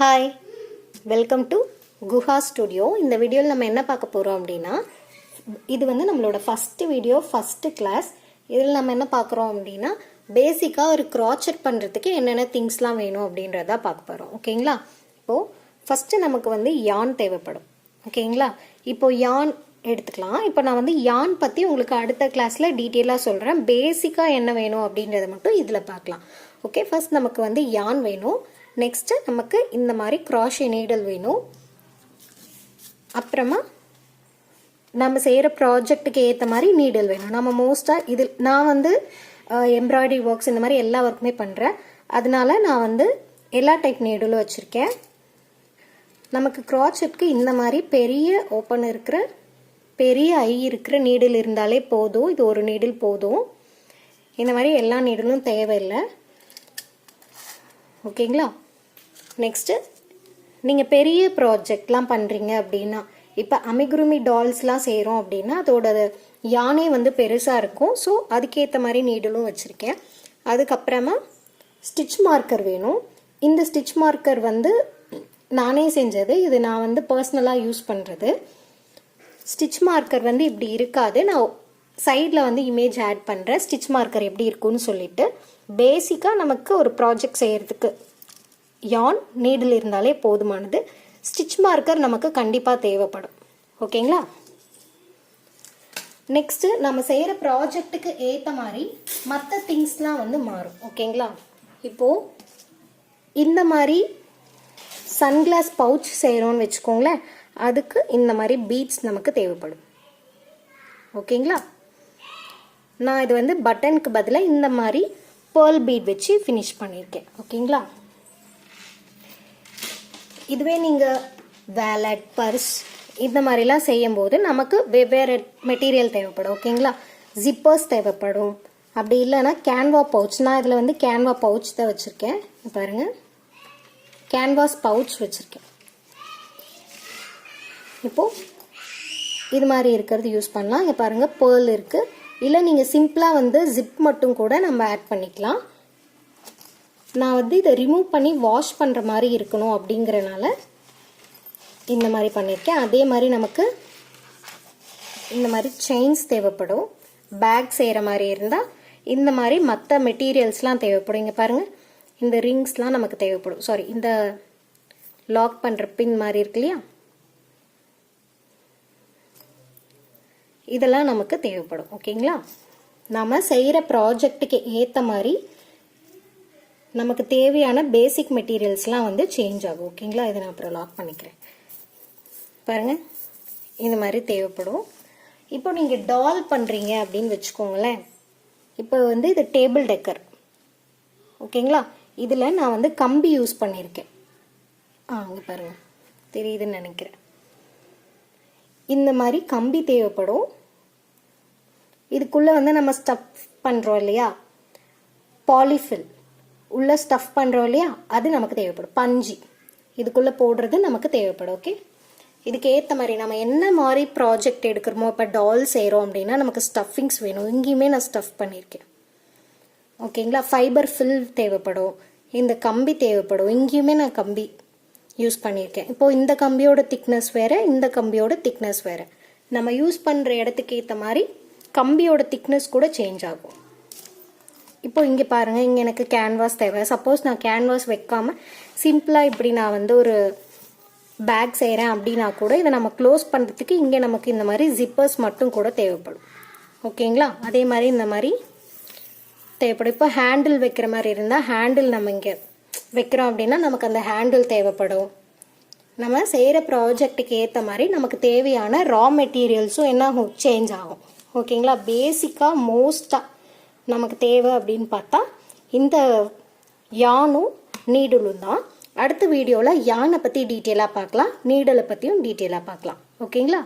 Hi, welcome to Guha studio. இந்த வீடியோவில் நம்ம என்ன பார்க்க போகிறோம் அப்படின்னா, இது வந்து நம்மளோட ஃபஸ்ட்டு வீடியோ, ஃபஸ்ட்டு கிளாஸ். இதில் நம்ம என்ன பார்க்குறோம் அப்படின்னா, பேசிக்காக ஒரு க்ராச்செட் பண்ணுறதுக்கு என்னென்ன திங்ஸ்லாம் வேணும் அப்படின்றத பார்க்க போகிறோம். ஓகேங்களா? இப்போது ஃபஸ்ட்டு நமக்கு வந்து யான் தேவைப்படும். ஓகேங்களா? இப்போது யான் எடுத்துக்கலாம். இப்போ நான் வந்து யான் பற்றி உங்களுக்கு அடுத்த கிளாஸில் டீட்டெயிலாக சொல்கிறேன். பேசிக்காக என்ன வேணும் அப்படின்றத மட்டும் இதில் பார்க்கலாம். ஓகே, ஃபஸ்ட் நமக்கு வந்து யான் வேணும். நெக்ஸ்ட்டு நமக்கு இந்த மாதிரி க்ராஷே நீடல் வேணும். அப்புறமா நம்ம செய்கிற ப்ராஜெக்ட்டுக்கு ஏற்ற மாதிரி நீடல் வேணும். நம்ம மோஸ்ட்டாக இதில் நான் வந்து எம்ப்ராய்டரி ஒர்க்ஸ் இந்த மாதிரி எல்லா ஒர்க்குமே பண்ணுறேன். அதனால நான் வந்து எல்லா டைப் நீடலும் வச்சுருக்கேன். நமக்கு க்ராச்செட்க்கு இந்த மாதிரி பெரிய ஓப்பன் இருக்கிற பெரிய ஐ இருக்கிற நீடில் இருந்தாலே போதும். இது ஒரு நீடில் போதும். இந்த மாதிரி எல்லா நீடலும் தேவையில்லை. ஓகேங்களா? நெக்ஸ்ட்டு நீங்கள் பெரிய ப்ராஜெக்ட்லாம் பண்ணுறீங்க அப்படின்னா, இப்போ அமிகுருமி டால்ஸ்லாம் செய்கிறோம் அப்படின்னா அதோட யானே வந்து பெருசாக இருக்கும். ஸோ அதுக்கேற்ற மாதிரி நீடலும் வச்சுருக்கேன். அதுக்கப்புறமா ஸ்டிச் மார்க்கர் வேணும். இந்த ஸ்டிச் மார்க்கர் வந்து நானே செஞ்சது. இது நான் வந்து பர்சனலாக யூஸ் பண்ணுறது. ஸ்டிச் மார்க்கர் வந்து இப்படி இருக்காது. நான் சைடில் வந்து இமேஜ் ஆட் பண்ணுறேன் ஸ்டிச் மார்க்கர் எப்படி இருக்குன்னு சொல்லிட்டு. பேசிக்காக நமக்கு ஒரு ப்ராஜெக்ட் செய்கிறதுக்கு யான் நீடில் இருந்தாலே போதுமானது. ஸ்டிச் மார்க்கர் நமக்கு கண்டிப்பாக தேவைப்படும். ஓகேங்களா? நெக்ஸ்ட்டு நம்ம செய்கிற ப்ராஜெக்ட்டுக்கு ஏற்ற மாதிரி மற்ற திங்ஸ்லாம் வந்து மாறும். ஓகேங்களா? இப்போது இந்த மாதிரி சன்கிளாஸ் பவுச் செய்கிறோன்னு வச்சுக்கோங்களேன். அதுக்கு இந்த மாதிரி பீட்ஸ் நமக்கு தேவைப்படும். ஓகேங்களா? நான் இது வந்து பட்டனுக்கு பதிலாக இந்த மாதிரி பேர்ல் பீட் வச்சு ஃபினிஷ் பண்ணியிருக்கேன். ஓகேங்களா? இதுவே நீங்கள் வேலட், பர்ஸ் இந்த மாதிரிலாம் செய்யும்போது நமக்கு வெவ்வேறு மெட்டீரியல் தேவைப்படும். ஓகேங்களா? ஜிப்பர்ஸ் தேவைப்படும். அப்படி இல்லைன்னா கேன்வா பவுச். நான் இதில் வந்து கேன்வா பவுச் தான் வச்சுருக்கேன். பாருங்கள், கேன்வாஸ் பவுச் வச்சுருக்கேன். இப்போது இது மாதிரி இருக்கிறது யூஸ் பண்ணலாம். இங்கே பாருங்கள், பேர்ல் இருக்குது. இல்லை நீங்கள் சிம்பிளாக வந்து ஜிப் மட்டும் கூட நம்ம ஆட் பண்ணிக்கலாம். நான் வந்து இதை ரிமூவ் பண்ணி வாஷ் பண்ணுற மாதிரி இருக்கணும் அப்படிங்கிறனால இந்த மாதிரி பண்ணியிருக்கேன். அதே மாதிரி நமக்கு இந்த மாதிரி செயின்ஸ் தேவைப்படும். பேக் செய்கிற மாதிரி இருந்தால் இந்த மாதிரி மற்ற மெட்டீரியல்ஸ்லாம் தேவைப்படும். இங்கே பாருங்கள், இந்த ரிங்ஸ்லாம் நமக்கு தேவைப்படும். சாரி, இந்த லாக் பண்ணுற பின் மாதிரி இருக்கு இல்லையா, இதெல்லாம் நமக்கு தேவைப்படும். ஓகேங்களா? நம்ம செய்கிற ப்ராஜெக்ட்டுக்கு ஏற்ற மாதிரி நமக்கு தேவையான பேசிக் மெட்டீரியல்ஸ்லாம் வந்து சேஞ்ச் ஆகும். ஓகேங்களா? இதை நான் அப்புறம் லாக் பண்ணிக்கிறேன். பாருங்கள், இந்த மாதிரி தேவைப்படும். இப்போ நீங்கள் டால் பண்ணுறீங்க அப்படின்னு வச்சுக்கோங்களேன். இப்போ வந்து இது டேபிள் டெக்கர். ஓகேங்களா? இதில் நான் வந்து கம்பி யூஸ் பண்ணியிருக்கேன். இங்கே பாருங்கள், தெரியுதுன்னு நினைக்கிறேன். இந்த மாதிரி கம்பி தேவைப்படும். இதுக்குள்ளே வந்து நம்ம ஸ்டஃப் பண்ணுறோம் இல்லையா, பாலிஃபில் உள்ளே ஸ்டஃப் பண்ணுறோம் இல்லையா, அது நமக்கு தேவைப்படும். பஞ்சு இதுக்குள்ளே போடுறது நமக்கு தேவைப்படும். ஓகே, இதுக்கு ஏற்ற மாதிரி நம்ம என்ன மாதிரி ப்ராஜெக்ட் எடுக்கிறோமோ, இப்போ டால் செய்கிறோம் அப்படின்னா நமக்கு ஸ்டஃபிங்ஸ் வேணும். இங்கேயுமே நான் ஸ்டஃப் பண்ணியிருக்கேன். ஓகேங்களா? ஃபைபர் ஃபில் தேவைப்படும். இந்த கம்பி தேவைப்படும். இங்கேயுமே நான் கம்பி யூஸ் பண்ணியிருக்கேன். இப்போது இந்த கம்பியோட திக்னஸ் வேறு, இந்த கம்பியோட திக்னஸ் வேறு. நம்ம யூஸ் பண்ணுற இடத்துக்கு ஏற்ற மாதிரி கம்பியோட திக்னஸ் கூட சேஞ்ச் ஆகும். இப்போ இங்கே பாருங்கள், இங்கே எனக்கு கேன்வாஸ் தேவை. சப்போஸ் நான் கேன்வாஸ் வைக்காமல் சிம்பிளாக இப்படி நான் வந்து ஒரு பேக் செய்கிறேன் அப்படின்னா கூட இதை நம்ம க்ளோஸ் பண்ணுறதுக்கு இங்கே நமக்கு இந்த மாதிரி ஜிப்பர்ஸ் மட்டும் கூட தேவைப்படும். ஓகேங்களா? அதே மாதிரி இந்த மாதிரி தேவைப்படும். இப்போ ஹேண்டில் வைக்கிற மாதிரி இருந்தால் ஹேண்டில் நம்ம இங்கே வைக்கிறோம் அப்படின்னா நமக்கு அந்த ஹேண்டில் தேவைப்படும். நம்ம செய்கிற ப்ராஜெக்ட்டுக்கு ஏற்ற மாதிரி நமக்கு தேவையான ரா மெட்டீரியல்ஸும் என்ன சேஞ்ச் ஆகும். ஓகேங்களா? பேசிக்காக மோஸ்ட்டாக நமக்கு தேவை அப்படின்னு பார்த்தா இந்த யானும் நீடலும் தான். அடுத்த வீடியோவில் யானை பற்றி டீட்டெயிலாக பார்க்கலாம், நீடலை பற்றியும் டீட்டெயிலாக பார்க்கலாம். ஓகேங்களா?